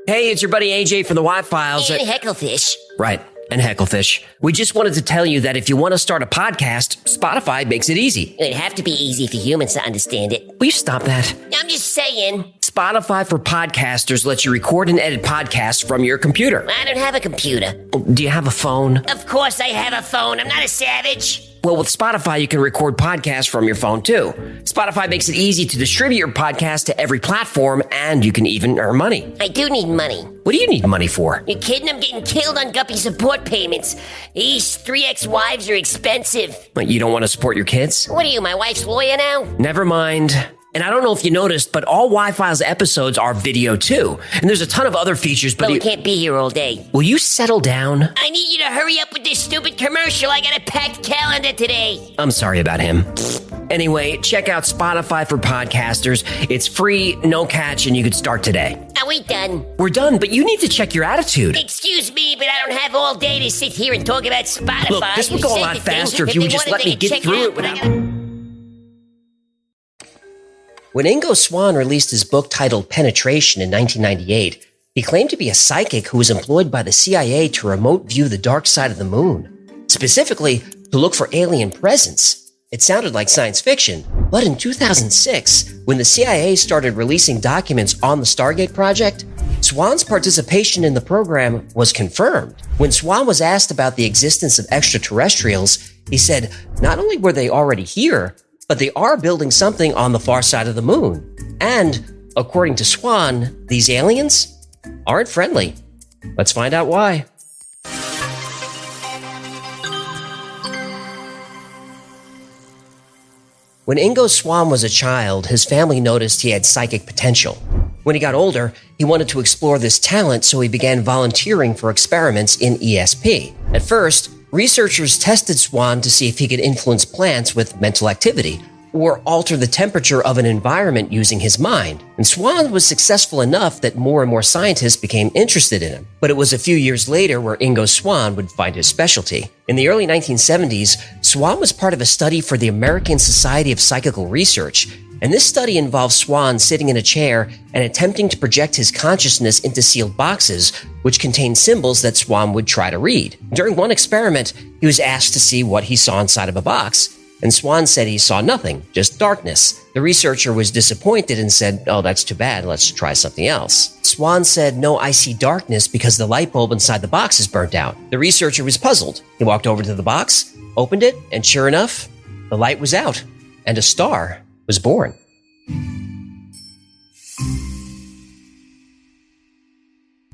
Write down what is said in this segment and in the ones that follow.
Hey, it's your buddy AJ from the Y-Files. And Hecklefish. Right, and Hecklefish. We just wanted to tell you that if you want to start a podcast, Spotify makes it easy. It'd have to be easy for humans to understand it. Will you stop that? I'm just saying. Spotify for podcasters lets you record and edit podcasts from your computer. I don't have a computer. Do you have a phone? Of course I have a phone. I'm not a savage. Well, with Spotify, you can record podcasts from your phone, too. Spotify makes it easy to distribute your podcast to every platform, and you can even earn money. I do need money. What do you need money for? You kidding? I'm getting killed on Guppy support payments. These 3 ex-wives are expensive. What, you don't want to support your kids? What are you, my wife's lawyer now? Never mind. And I don't know if you noticed, but all Y-Files episodes are video, too. And there's a ton of other features, but we can't be here all day. Will you settle down? I need you to hurry up with this stupid commercial. I got a packed calendar today. I'm sorry about him. Anyway, check out Spotify for podcasters. It's free, no catch, and you could start today. Are we done? We're done, but you need to check your attitude. Excuse me, but I don't have all day to sit here and talk about Spotify. Look, this would go a lot faster if you would just let me get through it without... When Ingo Swann released his book titled Penetration in 1998, he claimed to be a psychic who was employed by the CIA to remote view the dark side of the moon, specifically to look for alien presence. It sounded like science fiction, but in 2006, when the CIA started releasing documents on the Stargate Project, Swann's participation in the program was confirmed. When Swann was asked about the existence of extraterrestrials, he said not only were they already here, but they are building something on the far side of the moon. And, according to Swann, these aliens aren't friendly. Let's find out why. When Ingo Swann was a child, his family noticed he had psychic potential. When he got older, he wanted to explore this talent, so he began volunteering for experiments in ESP. At first, researchers tested Swann to see if he could influence plants with mental activity or alter the temperature of an environment using his mind. And Swann was successful enough that more and more scientists became interested in him. But it was a few years later where Ingo Swann would find his specialty. In the early 1970s, Swann was part of a study for the American Society of Psychical Research. And this study involved Swann sitting in a chair and attempting to project his consciousness into sealed boxes, which contained symbols that Swann would try to read. During one experiment, he was asked to see what he saw inside of a box, and Swann said he saw nothing, just darkness. The researcher was disappointed and said, "Oh, that's too bad, let's try something else." Swann said, "No, I see darkness because the light bulb inside the box is burnt out." The researcher was puzzled. He walked over to the box, opened it, and sure enough, the light was out, and a star was born.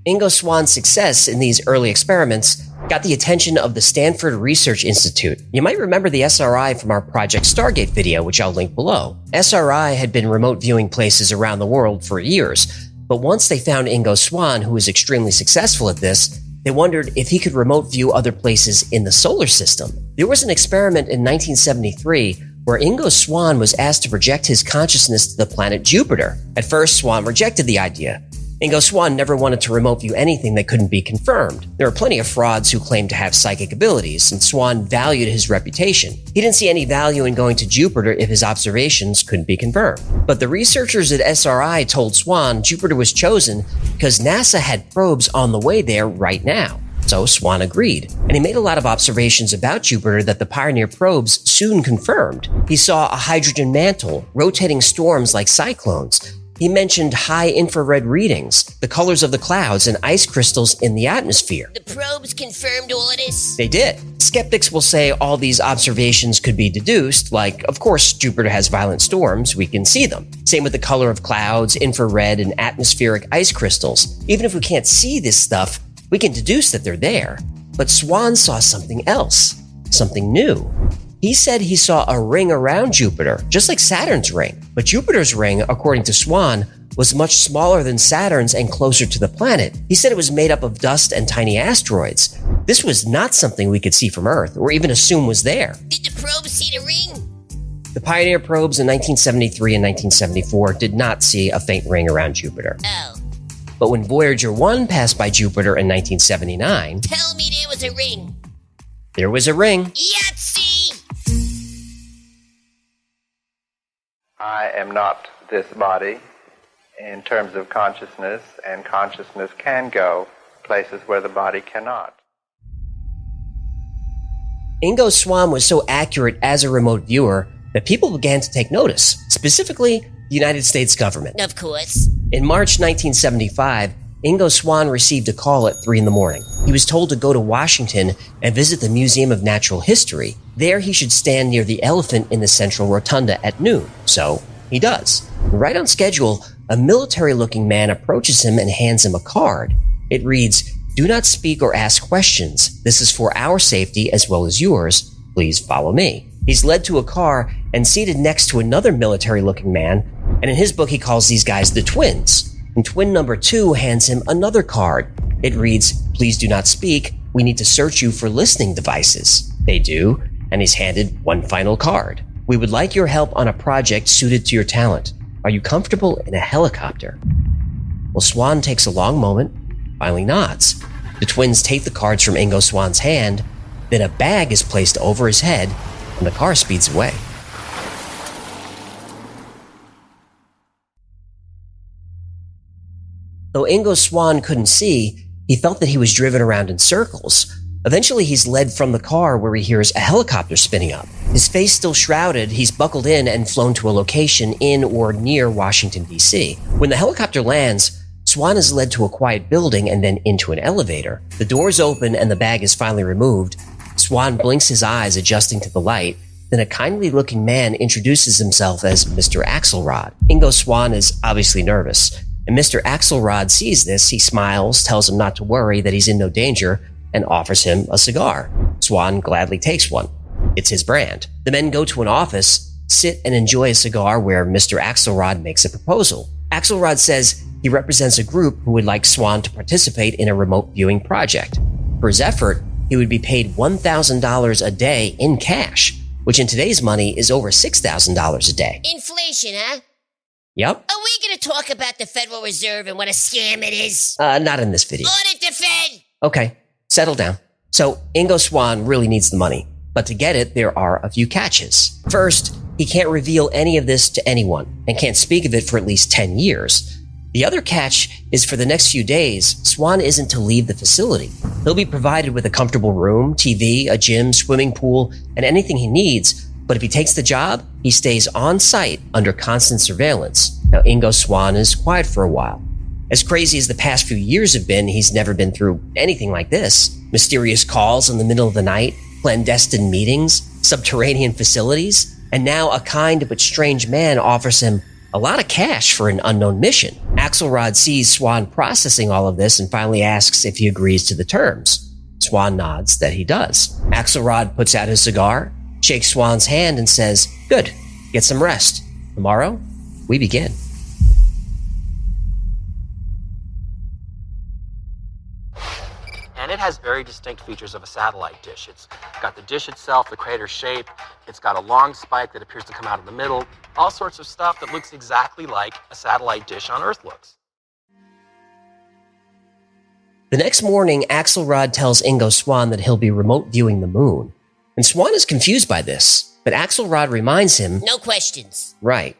Ingo Swann's success in these early experiments got the attention of the Stanford Research Institute. You might remember the SRI from our Project Stargate video, which I'll link below. SRI had been remote viewing places around the world for years, but once they found Ingo Swann, who was extremely successful at this, they wondered if he could remote view other places in the solar system. There was an experiment in 1973 where Ingo Swann was asked to project his consciousness to the planet Jupiter. At first, Swann rejected the idea. Ingo Swann never wanted to remote view anything that couldn't be confirmed. There are plenty of frauds who claim to have psychic abilities, and Swann valued his reputation. He didn't see any value in going to Jupiter if his observations couldn't be confirmed. But the researchers at SRI told Swann Jupiter was chosen because NASA had probes on the way there right now. So Swann agreed, and he made a lot of observations about Jupiter that the Pioneer probes soon confirmed. He saw a hydrogen mantle, rotating storms like cyclones. He mentioned high infrared readings, the colors of the clouds, and ice crystals in the atmosphere. The probes confirmed all of this? They did. Skeptics will say all these observations could be deduced, like, of course, Jupiter has violent storms, we can see them. Same with the color of clouds, infrared, and atmospheric ice crystals. Even if we can't see this stuff, we can deduce that they're there. But Swann saw something else, something new. He said he saw a ring around Jupiter, just like Saturn's ring. But Jupiter's ring, according to Swann, was much smaller than Saturn's and closer to the planet. He said it was made up of dust and tiny asteroids. This was not something we could see from Earth, or even assume was there. Did the probe see the ring? The Pioneer probes in 1973 and 1974 did not see a faint ring around Jupiter. Oh. But when Voyager 1 passed by Jupiter in 1979... Tell me there was a ring. There was a ring. Yahtzee! I am not this body. in terms of consciousness, and consciousness can go places where the body cannot. Ingo Swann was so accurate as a remote viewer that people began to take notice, specifically the United States government. Of course. In March 1975, Ingo Swann received a call at 3 a.m. He was told to go to Washington and visit the Museum of Natural History. There he should stand near the elephant in the central rotunda at noon. So he does. Right on schedule, a military-looking man approaches him and hands him a card. It reads, "Do not speak or ask questions. This is for our safety as well as yours. Please follow me." He's led to a car and seated next to another military-looking man, and in his book he calls these guys the twins. And twin number 2 hands him another card. It reads, "Please do not speak. We need to search you for listening devices." They do, and he's handed one final card. "We would like your help on a project suited to your talent. Are you comfortable in a helicopter?" Well, Swann takes a long moment, finally nods. The twins take the cards from Ingo Swann's hand, then a bag is placed over his head, and the car speeds away. Though Ingo Swann couldn't see, he felt that he was driven around in circles. Eventually, he's led from the car where he hears a helicopter spinning up. His face still shrouded, he's buckled in and flown to a location in or near Washington, D.C. When the helicopter lands, Swann is led to a quiet building and then into an elevator. The doors open and the bag is finally removed. Swann blinks his eyes, adjusting to the light. Then a kindly-looking man introduces himself as Mr. Axelrod. Ingo Swann is obviously nervous, and Mr. Axelrod sees this. He smiles, tells him not to worry, that he's in no danger, and offers him a cigar. Swann gladly takes one. It's his brand. The men go to an office, sit and enjoy a cigar where Mr. Axelrod makes a proposal. Axelrod says he represents a group who would like Swann to participate in a remote viewing project. For his effort, he would be paid $1,000 a day in cash, which in today's money is over $6,000 a day. Inflation, huh? Yep. Are we going to talk about the Federal Reserve and what a scam it is? Not in this video. Audit the Fed! Okay, settle down. So, Ingo Swann really needs the money, but to get it, there are a few catches. First, he can't reveal any of this to anyone and can't speak of it for at least 10 years. The other catch is for the next few days, Swann isn't to leave the facility. He'll be provided with a comfortable room, TV, a gym, swimming pool, and anything he needs, but if he takes the job, he stays on site under constant surveillance. Now, Ingo Swann is quiet for a while. As crazy as the past few years have been, he's never been through anything like this. Mysterious calls in the middle of the night, clandestine meetings, subterranean facilities, and now a kind but strange man offers him a lot of cash for an unknown mission. Axelrod sees Swann processing all of this and finally asks if he agrees to the terms. Swann nods that he does. Axelrod puts out his cigar, shakes Swann's hand and says, "Good, get some rest. Tomorrow, we begin." And it has very distinct features of a satellite dish. It's got the dish itself, the crater shape. It's got a long spike that appears to come out of the middle. All sorts of stuff that looks exactly like a satellite dish on Earth looks. The next morning, Axelrod tells Ingo Swann that he'll be remote viewing the moon. And Swann is confused by this, but Axelrod reminds him, No questions. Right.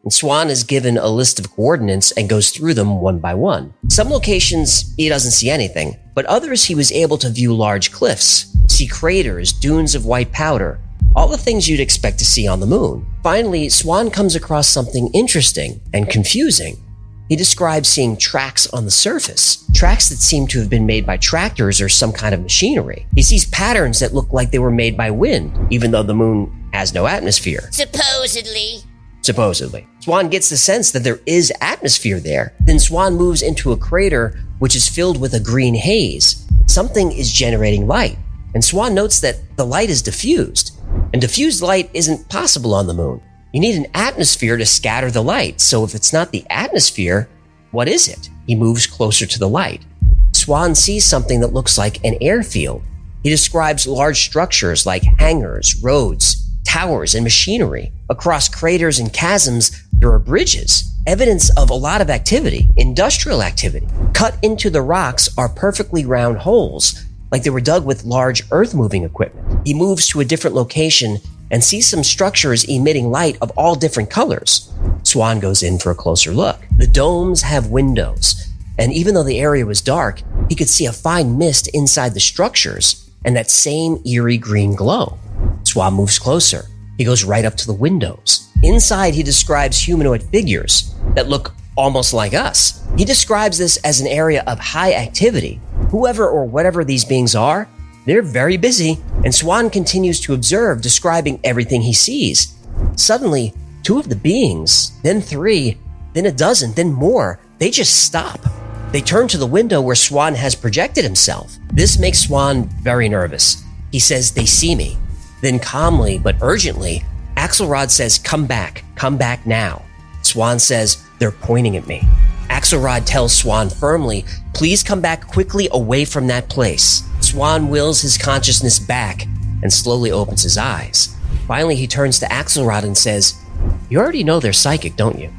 And Swann is given a list of coordinates and goes through them one by one. Some locations, he doesn't see anything, but others he was able to view large cliffs, see craters, dunes of white powder, all the things you'd expect to see on the moon. Finally, Swann comes across something interesting and confusing. He describes seeing tracks on the surface, tracks that seem to have been made by tractors or some kind of machinery. He sees patterns that look like they were made by wind, even though the moon has no atmosphere. Supposedly. Swann gets the sense that there is atmosphere there. Then Swann moves into a crater which is filled with a green haze. Something is generating light, and Swann notes that the light is diffused. And diffused light isn't possible on the moon. You need an atmosphere to scatter the light, so if it's not the atmosphere, what is it? He moves closer to the light. Swann sees something that looks like an airfield. He describes large structures like hangars, roads, towers, and machinery. Across craters and chasms, there are bridges, evidence of a lot of activity, industrial activity. Cut into the rocks are perfectly round holes, like they were dug with large earth-moving equipment. He moves to a different location and sees some structures emitting light of all different colors. Swann goes in for a closer look. The domes have windows, and even though the area was dark, he could see a fine mist inside the structures and that same eerie green glow. Swann moves closer. He goes right up to the windows. Inside, he describes humanoid figures that look almost like us. He describes this as an area of high activity. Whoever or whatever these beings are, they're very busy, and Swann continues to observe, describing everything he sees. Suddenly, 2 of the beings, then 3, then a dozen, then more, they just stop. They turn to the window where Swann has projected himself. This makes Swann very nervous. He says, "They see me." Then calmly but urgently, Axelrod says, come back now." Swann says, "They're pointing at me." Axelrod tells Swann firmly, "Please come back quickly away from that place." Swann wills his consciousness back and slowly opens his eyes. Finally, he turns to Axelrod and says, "You already know they're psychic, don't you?"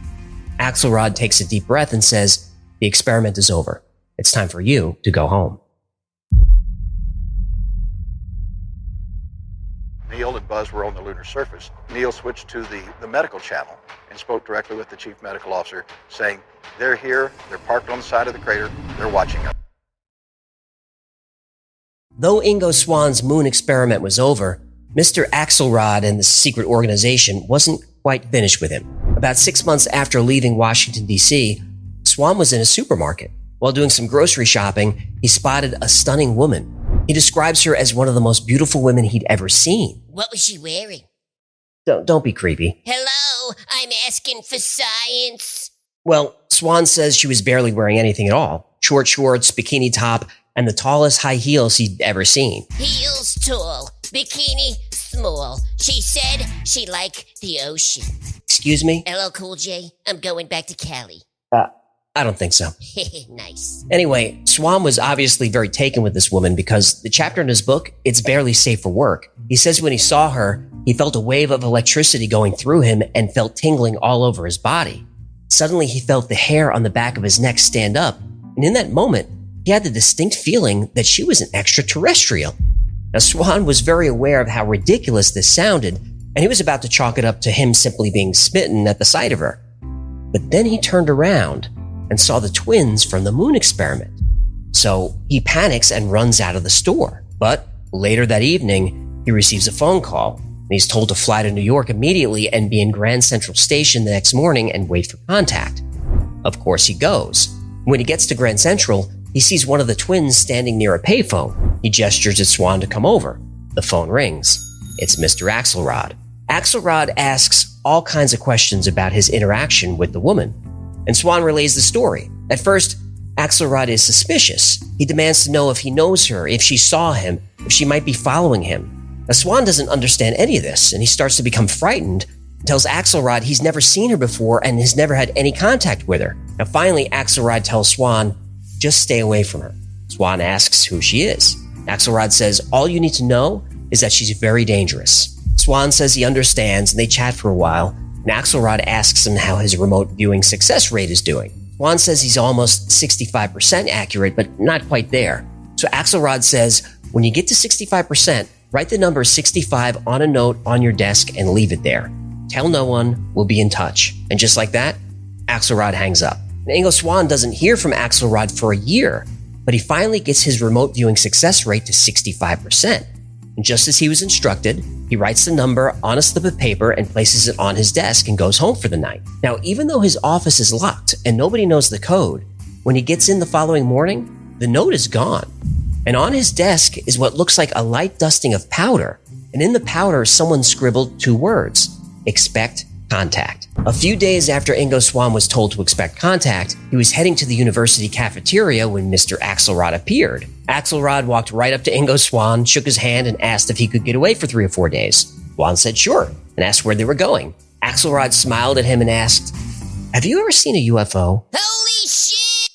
Axelrod takes a deep breath and says, "The experiment is over. It's time for you to go home." Neil and Buzz were on the lunar surface. Neil switched to the medical channel and spoke directly with the chief medical officer, saying, "They're here, they're parked on the side of the crater, they're watching us." Though Ingo Swann's moon experiment was over, Mr. Axelrod and the secret organization wasn't quite finished with him. About 6 months after leaving Washington, D.C., Swann was in a supermarket. While doing some grocery shopping, he spotted a stunning woman. He describes her as one of the most beautiful women he'd ever seen. What was she wearing? Don't be creepy. Hello, I'm asking for science. Well, Swann says she was barely wearing anything at all. Short shorts, bikini top, and the tallest high heels he'd ever seen. Heels tall, bikini small. She said she liked the ocean. Excuse me? LL Cool J, I'm going back to Cali. I don't think so. Nice. Anyway, Swann was obviously very taken with this woman because the chapter in his book, It's Barely Safe for Work. He says when he saw her, he felt a wave of electricity going through him and felt tingling all over his body. Suddenly, he felt the hair on the back of his neck stand up, and in that moment, he had the distinct feeling that she was an extraterrestrial. Now, Swann was very aware of how ridiculous this sounded, and he was about to chalk it up to him simply being smitten at the sight of her. But then he turned around and saw the twins from the moon experiment. So he panics and runs out of the store. But later that evening, he receives a phone call, and he's told to fly to New York immediately and be in Grand Central Station the next morning and wait for contact. Of course, he goes. When he gets to Grand Central, he sees one of the twins standing near a payphone. He gestures at Swann to come over. The phone rings. It's Mr. Axelrod. Axelrod asks all kinds of questions about his interaction with the woman, and Swann relays the story. At first, Axelrod is suspicious. He demands to know if he knows her, if she saw him, if she might be following him. Now, Swann doesn't understand any of this, and he starts to become frightened and tells Axelrod he's never seen her before and has never had any contact with her. Now, finally, Axelrod tells Swann, just stay away from her. Swann asks who she is. Axelrod says, all you need to know is that she's very dangerous. Swann says he understands, and they chat for a while, and Axelrod asks him how his remote viewing success rate is doing. Swann says he's almost 65% accurate, but not quite there. So Axelrod says, when you get to 65%, write the number 65 on a note on your desk and leave it there. Tell no one, we'll be in touch. And just like that, Axelrod hangs up. And Ingo Swann doesn't hear from Axelrod for a year, but he finally gets his remote viewing success rate to 65%. And just as he was instructed, he writes the number on a slip of paper and places it on his desk and goes home for the night. Now, even though his office is locked and nobody knows the code, when he gets in the following morning, the note is gone. And on his desk is what looks like a light dusting of powder. And in the powder, someone scribbled 2 words, expect contact. A few days after Ingo Swann was told to expect contact, he was heading to the university cafeteria when Mr. Axelrod appeared. Axelrod walked right up to Ingo Swann, shook his hand, and asked if he could get away for 3 or 4 days. Swann said sure, and asked where they were going. Axelrod smiled at him and asked, have you ever seen a UFO? Holy shit!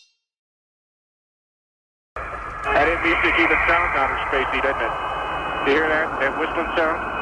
That didn't mean to keep it sound counter spacey, doesn't it? Do you hear that? That whistling sound?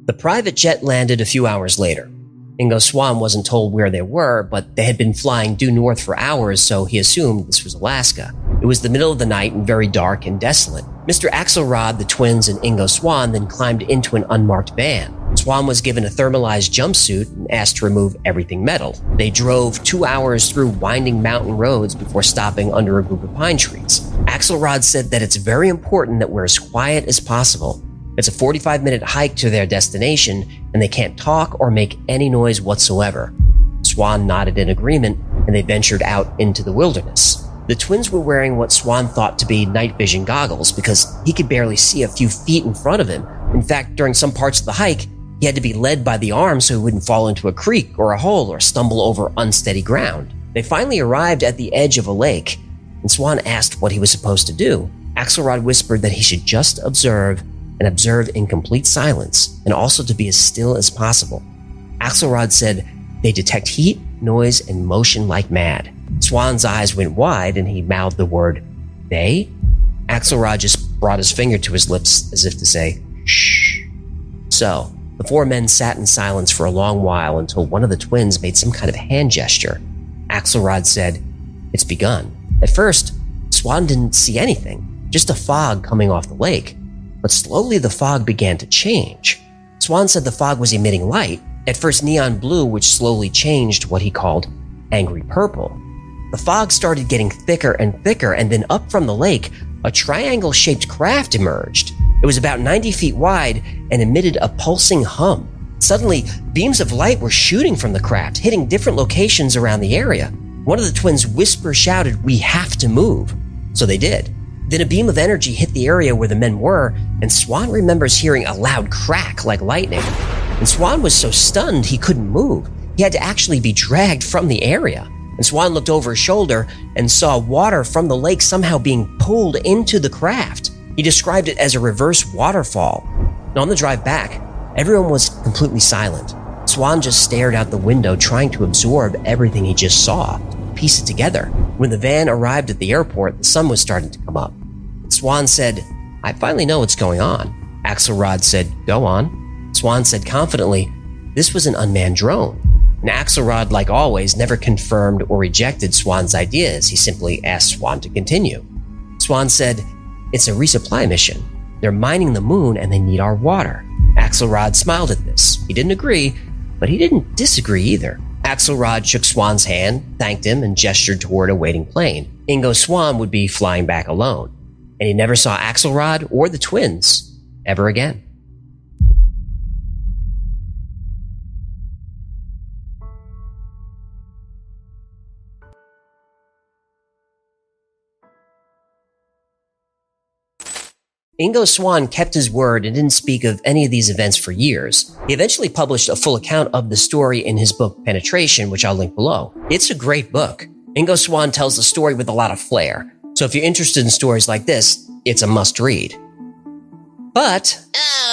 The private jet landed a few hours later. Ingo Swann wasn't told where they were, but they had been flying due north for hours, so he assumed this was Alaska. It was the middle of the night and very dark and desolate. Mr. Axelrod, the twins, and Ingo Swann then climbed into an unmarked van. Swann was given a thermalized jumpsuit and asked to remove everything metal. They drove 2 hours through winding mountain roads before stopping under a group of pine trees. Axelrod said that it's very important that we're as quiet as possible. It's a 45-minute hike to their destination, and they can't talk or make any noise whatsoever. Swann nodded in agreement, and they ventured out into the wilderness. The twins were wearing what Swann thought to be night vision goggles because he could barely see a few feet in front of him. In fact, during some parts of the hike, he had to be led by the arm so he wouldn't fall into a creek or a hole or stumble over unsteady ground. They finally arrived at the edge of a lake, and Swann asked what he was supposed to do. Axelrod whispered that he should just observe and observe in complete silence, and also to be as still as possible. Axelrod said they detect heat, noise, and motion like mad. Swann's eyes went wide and he mouthed the word, "They?" Axelrod just brought his finger to his lips as if to say, "Shh." So, the four men sat in silence for a long while until one of the twins made some kind of hand gesture. Axelrod said, "It's begun." At first, Swann didn't see anything, just a fog coming off the lake. But slowly the fog began to change. Swann said the fog was emitting light, at first neon blue, which slowly changed what he called angry purple. The fog started getting thicker and thicker, and then up from the lake, a triangle-shaped craft emerged. It was about 90 feet wide and emitted a pulsing hum. Suddenly, beams of light were shooting from the craft, hitting different locations around the area. One of the twins shouted, "We have to move." So they did. Then a beam of energy hit the area where the men were, and Swann remembers hearing a loud crack like lightning. And Swann was so stunned he couldn't move. He had to actually be dragged from the area. And Swann looked over his shoulder and saw water from the lake somehow being pulled into the craft. He described it as a reverse waterfall. And on the drive back, everyone was completely silent. Swann just stared out the window, trying to absorb everything he just saw, piece it together. When the van arrived at the airport, the sun was starting to come up. Swann said, "I finally know what's going on." Axelrod said, "Go on." Swann said confidently, "This was an unmanned drone." And Axelrod, like always, never confirmed or rejected Swann's ideas. He simply asked Swann to continue. Swann said, "It's a resupply mission. They're mining the moon and they need our water." Axelrod smiled at this. He didn't agree, but he didn't disagree either. Axelrod shook Swann's hand, thanked him, and gestured toward a waiting plane. Ingo Swann would be flying back alone, and he never saw Axelrod or the twins ever again. Ingo Swann kept his word and didn't speak of any of these events for years. He eventually published a full account of the story in his book Penetration, which I'll link below. It's a great book. Ingo Swann tells the story with a lot of flair. So if you're interested in stories like this, it's a must-read. But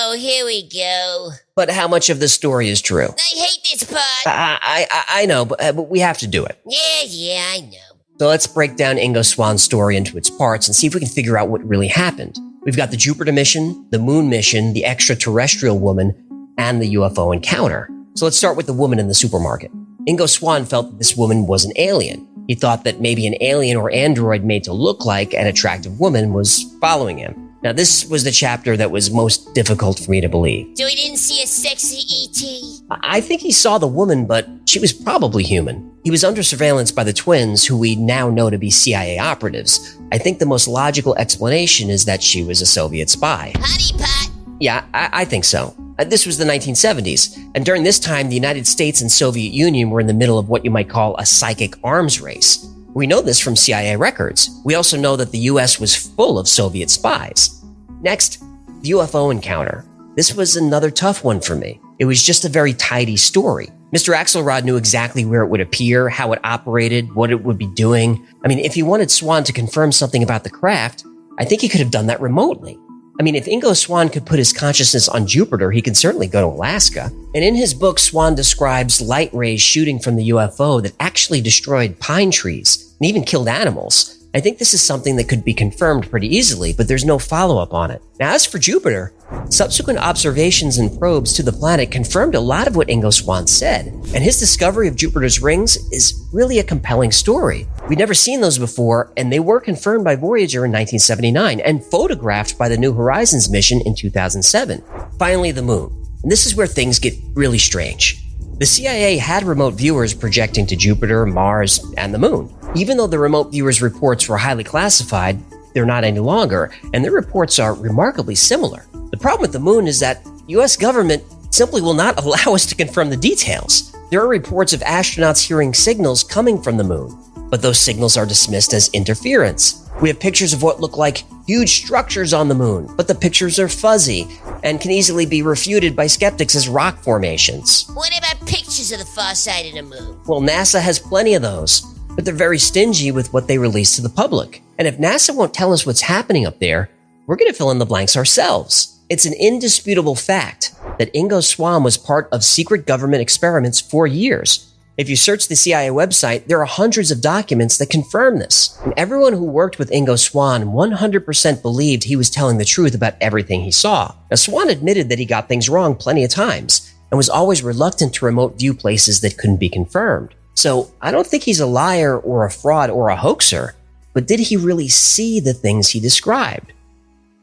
Oh, here we go. how much of this story is true? I hate this part. I know, but we have to do it. Yeah, I know. So let's break down Ingo Swann's story into its parts and see if we can figure out what really happened. We've got the Jupiter mission, the moon mission, the extraterrestrial woman, and the UFO encounter. So let's start with the woman in the supermarket. Ingo Swann felt that this woman was an alien. He thought that maybe an alien or android made to look like an attractive woman was following him. Now, this was the chapter that was most difficult for me to believe. So he didn't see a sexy E.T.? I think he saw the woman, but she was probably human. He was under surveillance by the twins, who we now know to be CIA operatives. I think the most logical explanation is that she was a Soviet spy. Honey pot. Yeah, I think so. This was the 1970s, and during this time, the United States and Soviet Union were in the middle of what you might call a psychic arms race. We know this from CIA records. We also know that the US was full of Soviet spies. Next, the UFO encounter. This was another tough one for me. It was just a very tidy story. Mr. Axelrod knew exactly where it would appear, how it operated, what it would be doing. I mean, if he wanted Swann to confirm something about the craft, I think he could have done that remotely. I mean, if Ingo Swann could put his consciousness on Jupiter, he could certainly go to Alaska. And in his book, Swann describes light rays shooting from the UFO that actually destroyed pine trees and even killed animals. I think this is something that could be confirmed pretty easily, but there's no follow-up on it. Now, as for Jupiter, Subsequent observations and probes to the planet confirmed a lot of what Ingo Swann said, and his discovery of Jupiter's rings is really a compelling story. We'd never seen those before, and they were confirmed by Voyager in 1979 and photographed by the New Horizons mission in 2007. Finally, the moon. And this is where things get really strange. The CIA had remote viewers projecting to Jupiter, Mars, and the moon. Even though the remote viewers' reports were highly classified, they're not any longer, and their reports are remarkably similar. The problem with the moon is that the US government simply will not allow us to confirm the details. There are reports of astronauts hearing signals coming from the moon, but those signals are dismissed as interference. We have pictures of what look like huge structures on the moon, but the pictures are fuzzy and can easily be refuted by skeptics as rock formations. What about pictures of the far side of the moon? Well, NASA has plenty of those, but they're very stingy with what they release to the public. And if NASA won't tell us what's happening up there, we're going to fill in the blanks ourselves. It's an indisputable fact that Ingo Swann was part of secret government experiments for years. If you search the CIA website, there are hundreds of documents that confirm this. And everyone who worked with Ingo Swann 100% believed he was telling the truth about everything he saw. Now, Swann admitted that he got things wrong plenty of times and was always reluctant to remote view places that couldn't be confirmed. So I don't think he's a liar or a fraud or a hoaxer, but did he really see the things he described?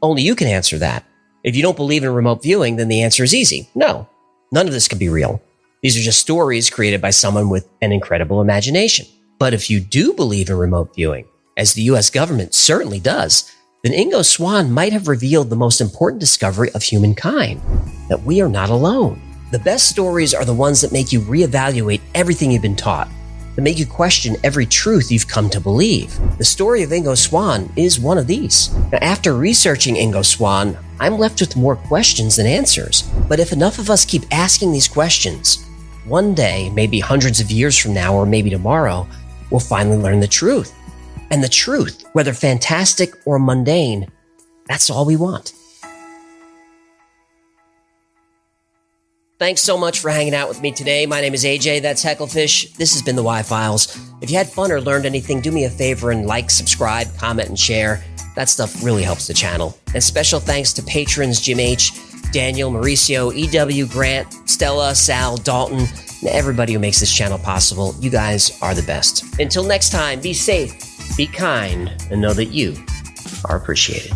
Only you can answer that. If you don't believe in remote viewing, then the answer is easy. No, none of this could be real. These are just stories created by someone with an incredible imagination. But if you do believe in remote viewing, as the US government certainly does, then Ingo Swann might have revealed the most important discovery of humankind, that we are not alone. The best stories are the ones that make you reevaluate everything you've been taught, that make you question every truth you've come to believe. The story of Ingo Swann is one of these. Now, after researching Ingo Swann, I'm left with more questions than answers. But if enough of us keep asking these questions, one day, maybe hundreds of years from now, or maybe tomorrow, we'll finally learn the truth. And the truth, whether fantastic or mundane, that's all we want. Thanks so much for hanging out with me today. My name is AJ, that's Hecklefish. This has been the Y-Files. If you had fun or learned anything, do me a favor and like, subscribe, comment, and share. That stuff really helps the channel. And special thanks to patrons Jim H., Daniel, Mauricio, EW, Grant, Stella, Sal, Dalton, and everybody who makes this channel possible. You guys are the best. Until next time, be safe, be kind, and know that you are appreciated.